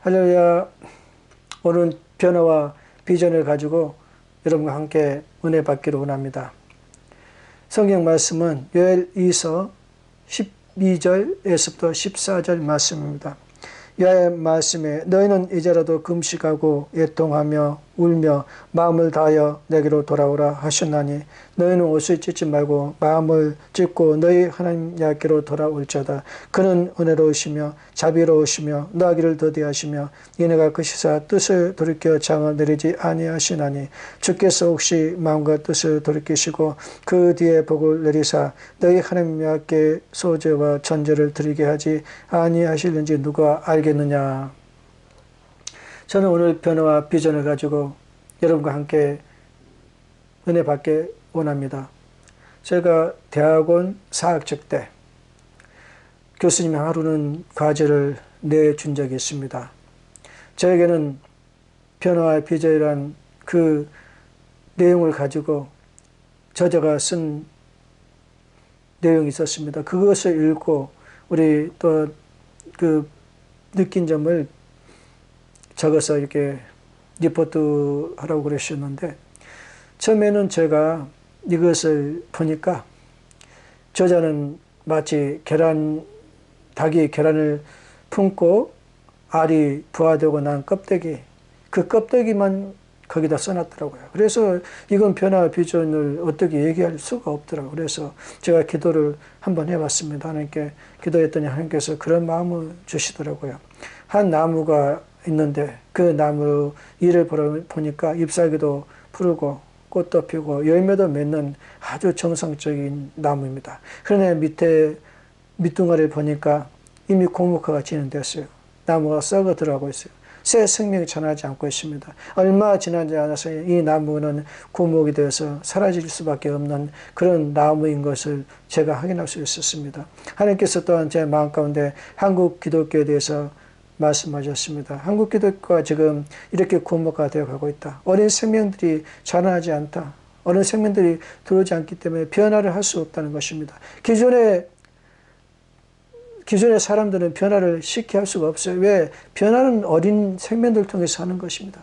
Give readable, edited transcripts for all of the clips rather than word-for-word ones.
할렐루야. 오늘 변화와 비전을 가지고 여러분과 함께 은혜 받기를 원합니다. 성경 말씀은 요엘2서 12절에서부터 14절 말씀입니다. 여호와의 말씀에 너희는 이제라도 금식하고 애통하며 울며 마음을 다하여 내게로 돌아오라 하셨나니 너희는 옷을 찢지 말고 마음을 찢고 너희 하나님 야훼께로 돌아올지어다. 그는 은혜로우시며 자비로우시며 너하기를 더디하시며 이내가 그시사 뜻을 돌이켜 장을 내리지 아니하시나니 주께서 혹시 마음과 뜻을 돌이키시고 그 뒤에 복을 내리사 너희 하나님 야훼께 소제와 전제를 드리게 하지 아니하실는지 누가 알겠느냐. 저는 오늘 변화와 비전을 가지고 여러분과 함께 은혜 받게 원합니다. 제가 대학원 4학년 때 교수님이 하루는 과제를 내준 적이 있습니다. 저에게는 변화와 비전이란 그 내용을 가지고 저자가 쓴 내용이 있었습니다. 그것을 읽고 우리 또 그 느낀 점을 적어서 이렇게 리포트 하라고 그러셨는데, 처음에는 제가 이것을 보니까 저자는 마치 닭이 계란을 품고 알이 부화되고 난 껍데기, 그 껍데기만 거기다 써놨더라고요. 그래서 이건 변화 비전을 어떻게 얘기할 수가 없더라고요. 그래서 제가 기도를 한번 해봤습니다. 하나님께 기도했더니 하나님께서 그런 마음을 주시더라고요. 한 나무가 있는데 그 나무 이를 보니까 잎사귀도 푸르고 꽃도 피고 열매도 맺는 아주 정상적인 나무입니다. 그런데 밑에 밑둥아리를 보니까 이미 고목화가 진행됐어요. 나무가 썩어 들어가고 있어요. 새 생명이 전하지 않고 있습니다. 얼마 지나지 않아서 이 나무는 고목이 되어서 사라질 수밖에 없는 그런 나무인 것을 제가 확인할 수 있었습니다. 하나님께서 또한 제 마음 가운데 한국 기독교에 대해서 말씀하셨습니다. 한국 기독교가 지금 이렇게 고목화 되어 가고 있다. 어린 생명들이 자라나지 않다. 어린 생명들이 들어오지 않기 때문에 변화를 할 수 없다는 것입니다. 기존의 사람들은 변화를 쉽게 할 수가 없어요. 왜? 변화는 어린 생명들을 통해서 하는 것입니다.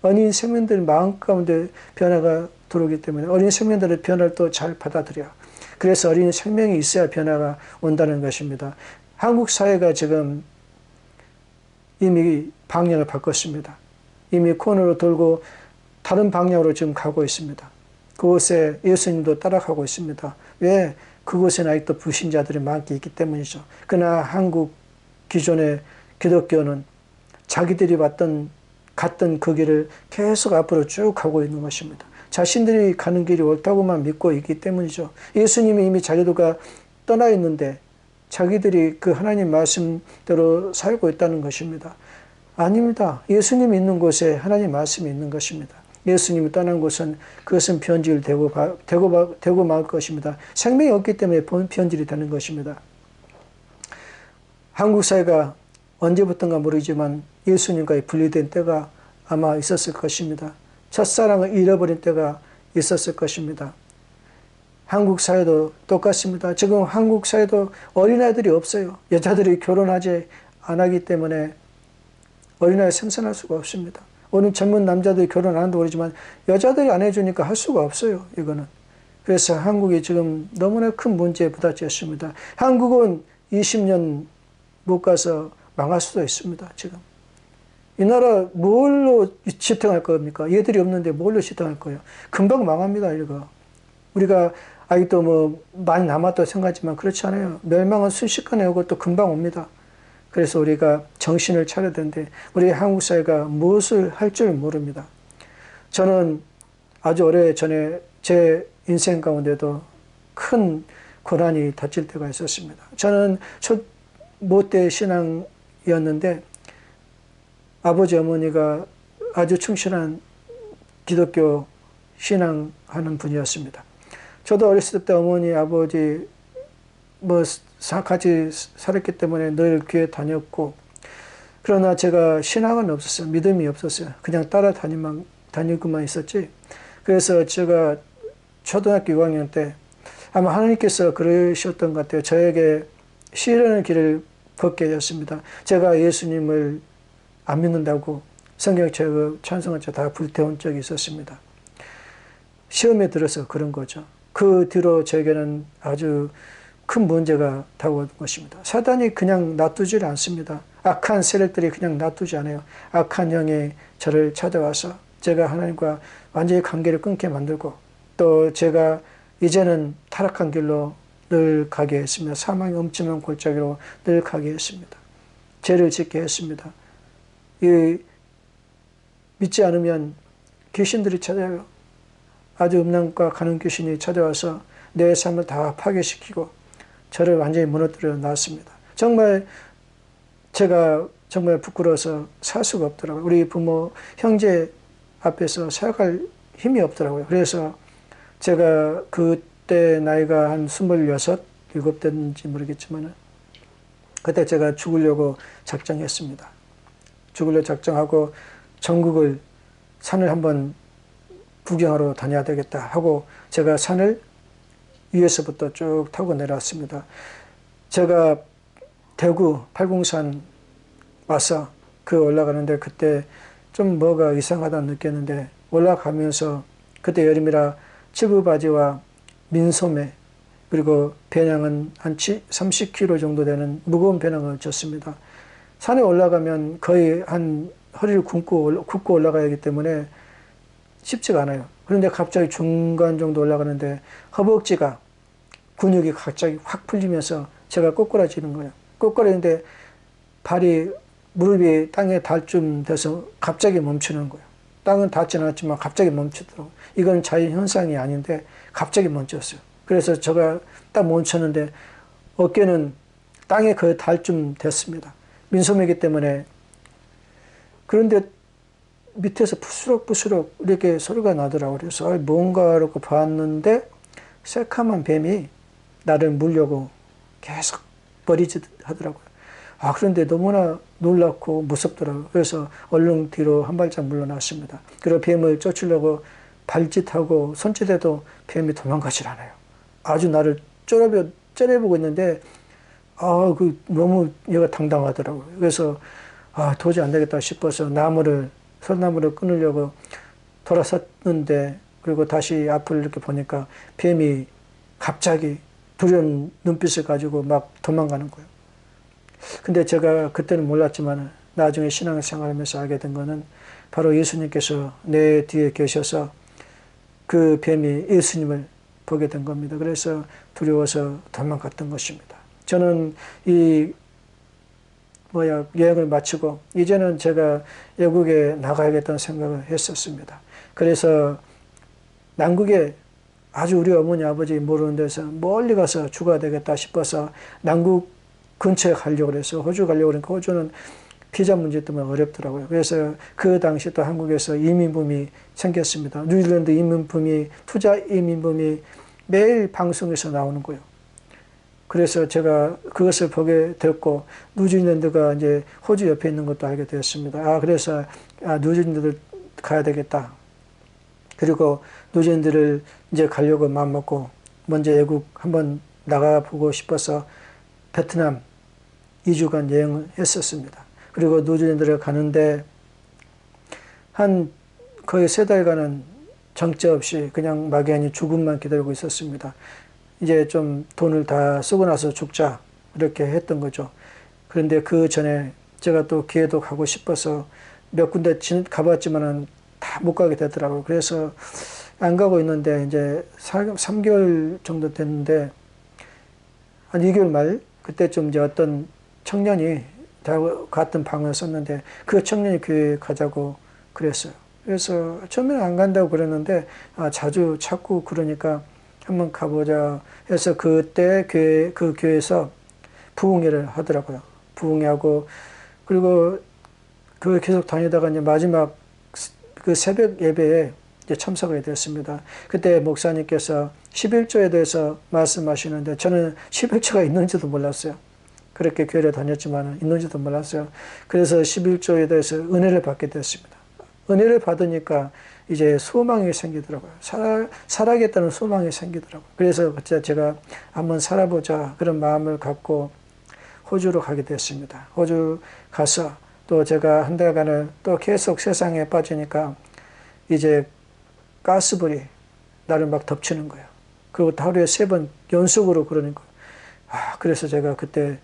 어린 생명들 마음 가운데 변화가 들어오기 때문에 어린 생명들의 변화를 또 잘 받아들여. 그래서 어린 생명이 있어야 변화가 온다는 것입니다. 한국 사회가 지금 이미 방향을 바꿨습니다. 이미 코너로 돌고 다른 방향으로 지금 가고 있습니다. 그곳에 예수님도 따라가고 있습니다. 왜? 그곳에는 아직도 불신자들이 많게 있기 때문이죠. 그러나 한국 기존의 기독교는 자기들이 갔던 그 길을 계속 앞으로 쭉 가고 있는 것입니다. 자신들이 가는 길이 옳다고만 믿고 있기 때문이죠. 예수님이 이미 자기도가 떠나 있는데 자기들이 그 하나님 말씀대로 살고 있다는 것입니다. 아닙니다. 예수님이 있는 곳에 하나님 말씀이 있는 것입니다. 예수님이 떠난 곳은 그것은 변질 되고 말 것입니다. 생명이 없기 때문에 변질이 되는 것입니다. 한국 사회가 언제부턴가 모르지만 예수님과의 분리된 때가 아마 있었을 것입니다. 첫사랑을 잃어버린 때가 있었을 것입니다. 한국 사회도 똑같습니다. 지금 한국 사회도 어린아이들이 없어요. 여자들이 결혼하지 않기 때문에 어린아이 생산할 수가 없습니다. 오늘 젊은 남자들이 결혼 안 한다고 그러지만 여자들이 안 해주니까 할 수가 없어요. 이거는. 그래서 한국이 지금 너무나 큰 문제에 부닥쳤습니다. 한국은 20년 못 가서 망할 수도 있습니다. 지금. 이 나라 뭘로 지탱할 겁니까? 얘들이 없는데 뭘로 지탱할 거예요? 금방 망합니다. 이거. 우리가 아직도 뭐 많이 남았다고 생각하지만 그렇지 않아요. 멸망은 순식간에 오고 또 금방 옵니다. 그래서 우리가 정신을 차려야 되는데 우리 한국 사회가 무엇을 할 줄 모릅니다. 저는 아주 오래전에 제 인생 가운데도 큰 고난이 닥칠 때가 있었습니다. 저는 못대 신앙이었는데 아버지 어머니가 아주 충실한 기독교 신앙하는 분이었습니다. 저도 어렸을 때 어머니 아버지 같이 살았기 때문에 늘 교회 다녔고, 그러나 제가 신앙은 없었어요. 믿음이 없었어요. 그냥 다니고만 있었지. 그래서 제가 초등학교 6학년 때 아마 하나님께서 그러셨던 것 같아요. 저에게 시련의 길을 걷게 되었습니다. 제가 예수님을 안 믿는다고 성경책, 찬송가책 다 불태운 적이 있었습니다. 시험에 들어서 그런 거죠. 그 뒤로 저에게는 아주 큰 문제가 다가온 것입니다. 사단이 그냥 놔두질 않습니다. 악한 세력들이 그냥 놔두지 않아요. 악한 영이 저를 찾아와서 제가 하나님과 완전히 관계를 끊게 만들고, 또 제가 이제는 타락한 길로 늘 가게 했습니다. 사망의 엄침한 골짜기로 늘 가게 했습니다. 죄를 짓게 했습니다. 믿지 않으면 귀신들이 찾아와요. 아주 음란과 가는 귀신이 찾아와서 내 삶을 다 파괴시키고 저를 완전히 무너뜨려 놨습니다. 정말 제가 정말 부끄러워서 살 수가 없더라고요. 우리 부모, 형제 앞에서 살아갈 힘이 없더라고요. 그래서 제가 그때 나이가 한 26, 7 됐는지 모르겠지만 그때 제가 죽으려고 작정했습니다. 죽으려고 작정하고 전국을, 산을 한번 구경하러 다녀야 되겠다 하고 제가 산을 위에서부터 쭉 타고 내려왔습니다. 제가 대구 팔공산 와서 올라가는데 그때 좀 뭐가 이상하다 느꼈는데, 올라가면서 그때 여름이라 치부바지와 민소매 그리고 배낭은 한 30kg 정도 되는 무거운 배낭을 졌습니다. 산에 올라가면 거의 한 허리를 굽고 올라가야 하기 때문에 쉽지가 않아요. 그런데 갑자기 중간 정도 올라가는데 허벅지가 근육이 갑자기 확 풀리면서 제가 꼬꾸라지는 거예요. 꼬꾸라지는데 발이, 무릎이 땅에 닿을 쯤 돼서 갑자기 멈추는 거예요. 땅은 닿지 않았지만 갑자기 멈추더라고요. 이건 자연현상이 아닌데 갑자기 멈췄어요. 그래서 제가 딱 멈췄는데 어깨는 땅에 거의 닿을 쯤 됐습니다. 민소매이기 때문에. 그런데 밑에서 부스럭부스럭 이렇게 소리가 나더라고요. 그래서 뭔가 이렇게 봤는데 새카만 뱀이 나를 물려고 계속 버리짓 하더라고요. 그런데 너무나 놀랍고 무섭더라고요. 그래서 얼른 뒤로 한 발짝 물러났습니다. 그리고 뱀을 쫓으려고 발짓하고 손짓해도 뱀이 도망가질 않아요. 아주 나를 째려보고 있는데 너무 얘가 당당하더라고요. 그래서 도저히 안 되겠다 싶어서 소나무를 끊으려고 돌아섰는데, 그리고 다시 앞을 이렇게 보니까 뱀이 갑자기 두려운 눈빛을 가지고 막 도망가는 거예요. 근데 제가 그때는 몰랐지만 나중에 신앙생활하면서 알게 된 거는 바로 예수님께서 내 뒤에 계셔서 그 뱀이 예수님을 보게 된 겁니다. 그래서 두려워서 도망갔던 것입니다. 저는 여행을 마치고 이제는 제가 외국에 나가야겠다는 생각을 했었습니다. 그래서 남극에, 아주 우리 어머니 아버지 모르는 데서 멀리 가서 죽어야 되겠다 싶어서 남극 근처에 가려고 해서 호주 가려고 그러니까 호주는 비자 문제 때문에 어렵더라고요. 그래서 그 당시 또 한국에서 이민붐이 생겼습니다. 뉴질랜드 이민붐이, 투자 이민붐이 매일 방송에서 나오는 거예요. 그래서 제가 그것을 보게 됐고, 뉴질랜드가 이제 호주 옆에 있는 것도 알게 되었습니다. 그래서 뉴질랜드를 가야 되겠다. 그리고 뉴질랜드를 이제 가려고 마음먹고 먼저 외국 한번 나가보고 싶어서 베트남 2주간 여행을 했었습니다. 그리고 뉴질랜드를 가는데 한 거의 3달간은 정처 없이 그냥 막연히 죽음만 기다리고 있었습니다. 이제 좀 돈을 다 쓰고 나서 죽자 이렇게 했던 거죠. 그런데 그 전에 제가 또 기회도 가고 싶어서 몇 군데 가봤지만은 다 못 가게 되더라고요. 그래서 안 가고 있는데 이제 3개월 정도 됐는데 한 2개월 말 그때쯤 이제 어떤 청년이 다 같은 방을 썼는데 그 청년이 교회 가자고 그랬어요. 그래서 처음에는 안 간다고 그랬는데 자주 찾고 그러니까 한번 가보자 해서 그때 그 교회에서 부흥회를 하더라고요. 부흥회하고 그리고 그 계속 다니다가 이제 마지막 그 새벽 예배에 이제 참석하게 됐습니다. 그때 목사님께서 11조에 대해서 말씀하시는데 저는 11조가 있는지도 몰랐어요. 그렇게 교회를 다녔지만 있는지도 몰랐어요. 그래서 11조에 대해서 은혜를 받게 됐습니다. 은혜를 받으니까 이제 소망이 생기더라고요. 살아야겠다는 소망이 생기더라고요. 그래서 제가 한번 살아보자 그런 마음을 갖고 호주로 가게 됐습니다. 호주 가서 또 제가 한 달간을 또 계속 세상에 빠지니까 이제 가스불이 나를 막 덮치는 거예요. 그리고 하루에 3번 연속으로 그러는 거예요. 그래서 제가 그때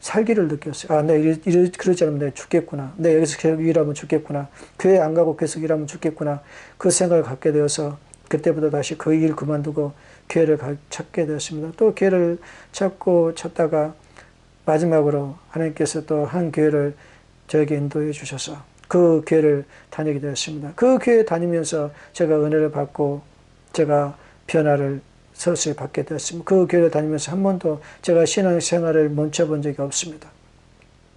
살기를 느꼈어요. 내가 그러지 않으면 내가 죽겠구나. 내가 여기서 계속 일하면 죽겠구나. 교회 안 가고 계속 일하면 죽겠구나. 그 생각을 갖게 되어서 그때부터 다시 그 일 그만두고 교회를 찾게 되었습니다. 또 교회를 찾다가 마지막으로 하나님께서 또 한 교회를 저에게 인도해 주셔서 그 교회를 다니게 되었습니다. 그 교회 다니면서 제가 은혜를 받고 제가 변화를 서서히 받게 되었습니다. 그 교회를 다니면서 한 번도 제가 신앙생활을 멈춰본 적이 없습니다.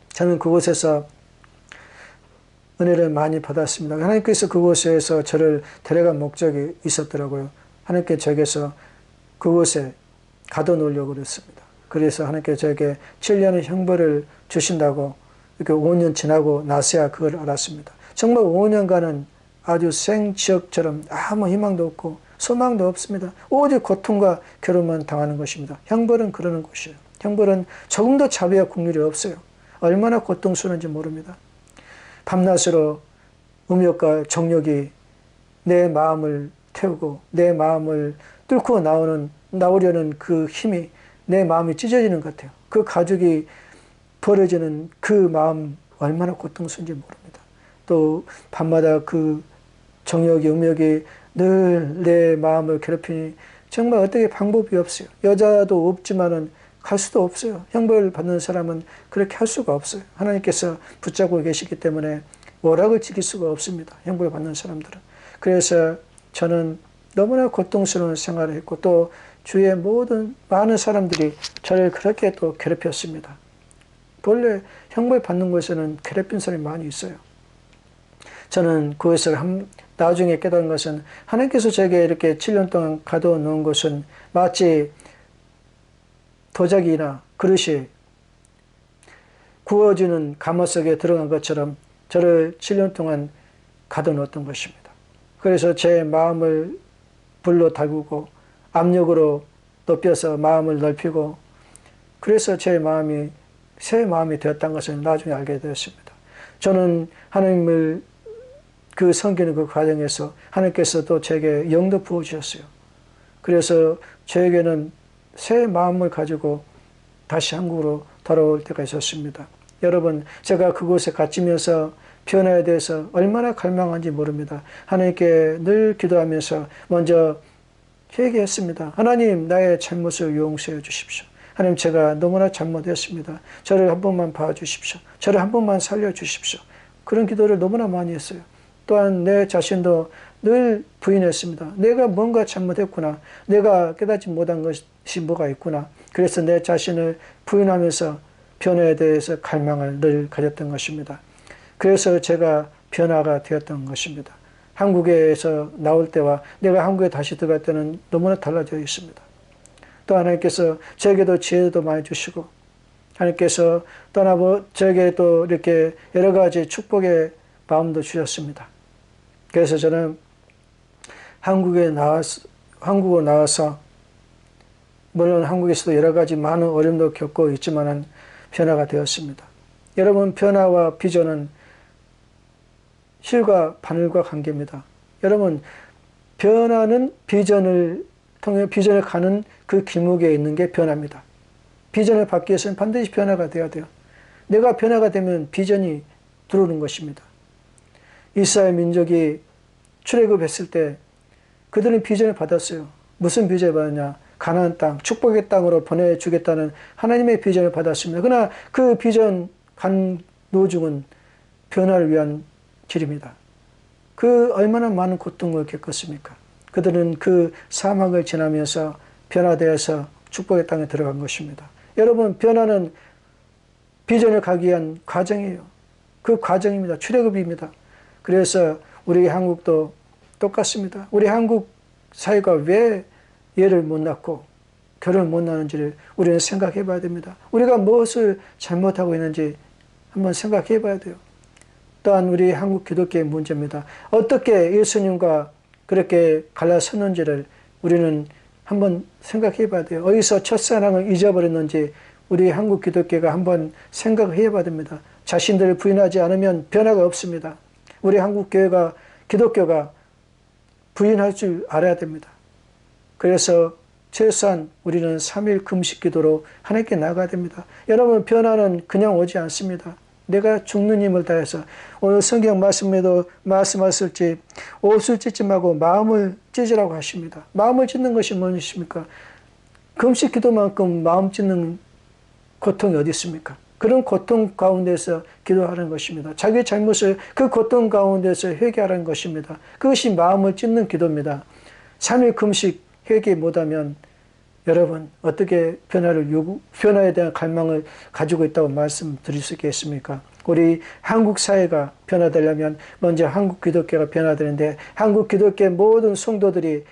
저는 그곳에서 은혜를 많이 받았습니다. 하나님께서 그곳에서 저를 데려간 목적이 있었더라고요. 하나님께 저에게서 그곳에 가둬놓으려고 그랬습니다. 그래서 하나님께서 저에게 7년의 형벌을 주신다고 이렇게 5년 지나고 나서야 그걸 알았습니다. 정말 5년간은 아주 생지옥처럼 아무 희망도 없고 소망도 없습니다. 오직 고통과 괴로움만 당하는 것입니다. 형벌은 그러는 것이에요. 형벌은 조금 더 자비와 국률이 없어요. 얼마나 고통스러운지 모릅니다. 밤낮으로 음욕과 정욕이 내 마음을 태우고 내 마음을 뚫고 나오려는 그 힘이 내 마음이 찢어지는 것 같아요. 그 가죽이 벌어지는 그 마음 얼마나 고통스러운지 모릅니다. 또 밤마다 그 정욕이 음욕이 늘 내 마음을 괴롭히니 정말 어떻게 방법이 없어요. 여자도 없지만은 갈 수도 없어요. 형벌 받는 사람은 그렇게 할 수가 없어요. 하나님께서 붙잡고 계시기 때문에 오락을 지킬 수가 없습니다. 형벌 받는 사람들은. 그래서 저는 너무나 고통스러운 생활을 했고 또 주위의 많은 사람들이 저를 그렇게 또 괴롭혔습니다. 원래 형벌 받는 곳에는 괴롭힌 사람이 많이 있어요. 저는 그것을 나중에 깨달은 것은 하나님께서 제게 이렇게 7년 동안 가둬놓은 것은 마치 도자기나 그릇이 구워지는 가마 속에 들어간 것처럼 저를 7년 동안 가둬놓았던 것입니다. 그래서 제 마음을 불로 달구고 압력으로 높여서 마음을 넓히고 그래서 제 마음이 새 마음이 되었다는 것을 나중에 알게 되었습니다. 저는 하나님을 그 섬기는 그 과정에서 하나님께서도 제게 영도 부어주셨어요. 그래서 저에게는 새 마음을 가지고 다시 한국으로 돌아올 때가 있었습니다. 여러분, 제가 그곳에 갇히면서 변화에 대해서 얼마나 갈망한지 모릅니다. 하나님께 늘 기도하면서 먼저 회개했습니다. 하나님, 나의 잘못을 용서해 주십시오. 하나님, 제가 너무나 잘못했습니다. 저를 한 번만 봐주십시오. 저를 한 번만 살려주십시오. 그런 기도를 너무나 많이 했어요. 또한 내 자신도 늘 부인했습니다. 내가 뭔가 잘못했구나. 내가 깨닫지 못한 것이 뭐가 있구나. 그래서 내 자신을 부인하면서 변화에 대해서 갈망을 늘 가졌던 것입니다. 그래서 제가 변화가 되었던 것입니다. 한국에서 나올 때와 내가 한국에 다시 들어갈 때는 너무나 달라져 있습니다. 또 하나님께서 저에게도 지혜도 많이 주시고 하나님께서 저에게 또 이렇게 여러 가지 축복의 마음도 주셨습니다. 그래서 저는 한국으로 나와서 물론 한국에서도 여러 가지 많은 어려움도 겪고 있지만은 변화가 되었습니다. 여러분, 변화와 비전은 실과 바늘과 관계입니다. 여러분, 변화는 비전을 통해 비전을 가는 그 길목에 있는 게 변화입니다. 비전을 받기 위해서는 반드시 변화가 돼야 돼요. 내가 변화가 되면 비전이 들어오는 것입니다. 이스라엘 민족이 출애굽했을 때 그들은 비전을 받았어요. 무슨 비전을 받았냐? 가나안 땅, 축복의 땅으로 보내주겠다는 하나님의 비전을 받았습니다. 그러나 그 비전 간 노중은 변화를 위한 길입니다. 그 얼마나 많은 고통을 겪었습니까? 그들은 그 사막을 지나면서 변화되어서 축복의 땅에 들어간 것입니다. 여러분, 변화는 비전을 가기 위한 과정이에요. 그 과정입니다. 출애굽입니다. 그래서 우리 한국도 똑같습니다. 우리 한국 사회가 왜 애를 못 낳고 결혼을 못 낳는지를 우리는 생각해 봐야 됩니다. 우리가 무엇을 잘못하고 있는지 한번 생각해 봐야 돼요. 또한 우리 한국 기독교의 문제입니다. 어떻게 예수님과 그렇게 갈라섰는지를 우리는 한번 생각해 봐야 돼요. 어디서 첫사랑을 잊어버렸는지 우리 한국 기독교가 한번 생각해 봐야 됩니다. 자신들을 부인하지 않으면 변화가 없습니다. 우리 한국교회가, 기독교가 부인할 줄 알아야 됩니다. 그래서 최소한 우리는 3일 금식 기도로 하나님께 나가야 됩니다. 여러분, 변화는 그냥 오지 않습니다. 내가 죽는 힘을 다해서, 오늘 성경 말씀에도 말씀하실지 옷을 찢지 말고 마음을 찢으라고 하십니다. 마음을 찢는 것이 무엇입니까? 금식 기도만큼 마음 찢는 고통이 어디 있습니까? 그런 고통 가운데서 기도하는 것입니다. 자기 잘못을 그 고통 가운데서 회개하는 것입니다. 그것이 마음을 찢는 기도입니다. 3일 금식 회개 못하면 여러분 어떻게 변화에 대한 갈망을 가지고 있다고 말씀드릴 수 있겠습니까? 우리 한국 사회가 변화되려면 먼저 한국 기독교가 변화되는데, 한국 기독교의 모든 성도들이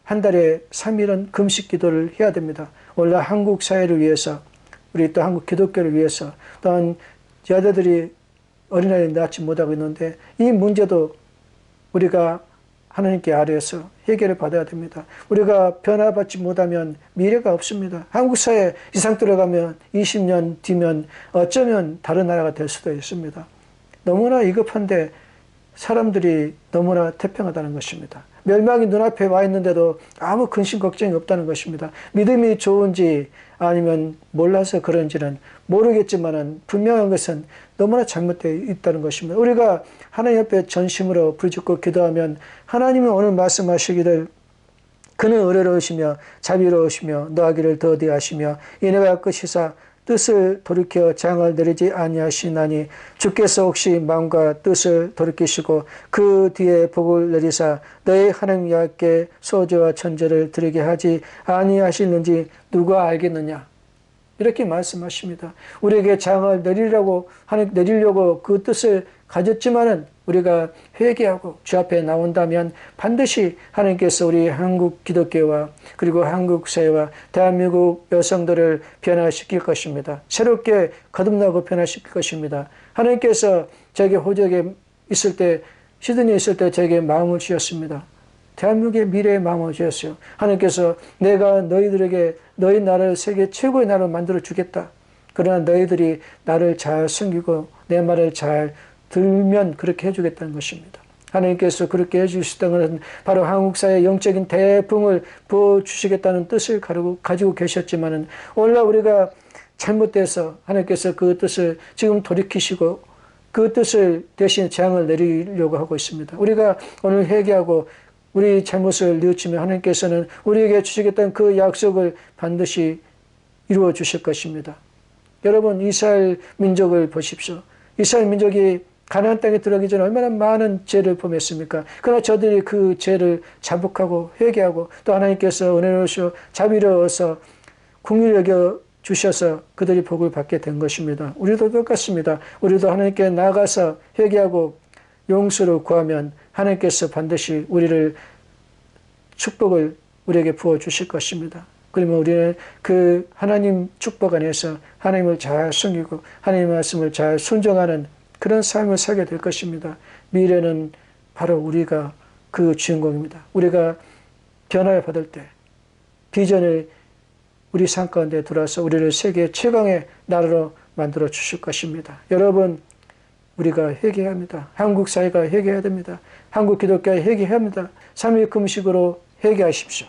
한 달에 3일은 금식 기도를 해야 됩니다. 오늘 한국 사회를 위해서, 우리 또 한국 기독교를 위해서, 또한 여자들이 어린아이를 낳지 못하고 있는데 이 문제도 우리가 하나님께 아뢰어서 해결을 받아야 됩니다. 우리가 변화받지 못하면 미래가 없습니다. 한국 사회 이상 들어가면 20년 뒤면 어쩌면 다른 나라가 될 수도 있습니다. 너무나 위급한데 사람들이 너무나 태평하다는 것입니다. 멸망이 눈앞에 와 있는데도 아무 근심 걱정이 없다는 것입니다. 믿음이 좋은지 아니면 몰라서 그런지는 모르겠지만은 분명한 것은 너무나 잘못되어 있다는 것입니다. 우리가 하나님 앞에 전심으로 부르짖고 기도하면 하나님은 오늘 말씀하시기를 그는 의로우시며 자비로우시며 노하기를 더디하시며 인애가 끝이사 뜻을 돌이켜 장을 내리지 아니하시나니 주께서 혹시 마음과 뜻을 돌이키시고 그 뒤에 복을 내리사 너희 하나님 여호와께 소제와 천제를 드리게 하지 아니하시는지 누가 알겠느냐, 이렇게 말씀하십니다. 우리에게 장을 내리려고 그 뜻을 가졌지만은 우리가 회개하고 주 앞에 나온다면 반드시 하나님께서 우리 한국 기독교와 그리고 한국 사회와 대한민국 여성들을 변화시킬 것입니다. 새롭게 거듭나고 변화시킬 것입니다. 하나님께서 저에게 호적에 있을 때, 시드니에 있을 때 저에게 마음을 주셨습니다. 대한민국의 미래의 마음을 주셨어요. 하나님께서 내가 너희들에게 너희 나라를 세계 최고의 나라로 만들어 주겠다. 그러나 너희들이 나를 잘 섬기고 내 말을 잘 들면 그렇게 해주겠다는 것입니다. 하나님께서 그렇게 해주시다는 것은 바로 한국 사회의 영적인 대풍을 부어주시겠다는 뜻을 가지고 계셨지만은 오늘날 우리가 잘못돼서 하나님께서 그 뜻을 지금 돌이키시고 그 뜻을 대신 재앙을 내리려고 하고 있습니다. 우리가 오늘 회개하고 우리 잘못을 뉘우치면 하나님께서는 우리에게 주시겠다는 그 약속을 반드시 이루어 주실 것입니다. 여러분, 이스라엘 민족을 보십시오. 이스라엘 민족이 가나안 땅에 들어가기 전에 얼마나 많은 죄를 범했습니까? 그러나 저들이 그 죄를 자복하고 회개하고 또 하나님께서 은혜로우시고 자비로워서 긍휼히 여겨 주셔서 그들이 복을 받게 된 것입니다. 우리도 똑같습니다. 우리도 하나님께 나아가서 회개하고 용서를 구하면 하나님께서 반드시 우리를 축복을 우리에게 부어 주실 것입니다. 그러면 우리는 그 하나님 축복 안에서 하나님을 잘 섬기고 하나님의 말씀을 잘 순종하는 그런 삶을 살게 될 것입니다. 미래는 바로 우리가 그 주인공입니다. 우리가 변화를 받을 때 비전을 우리 삶 가운데 들어와서 우리를 세계 최강의 나라로 만들어 주실 것입니다. 여러분, 우리가 회개해야 합니다. 한국 사회가 회개해야 됩니다. 한국 기독교가 회개해야 합니다. 3일 금식으로 회개하십시오.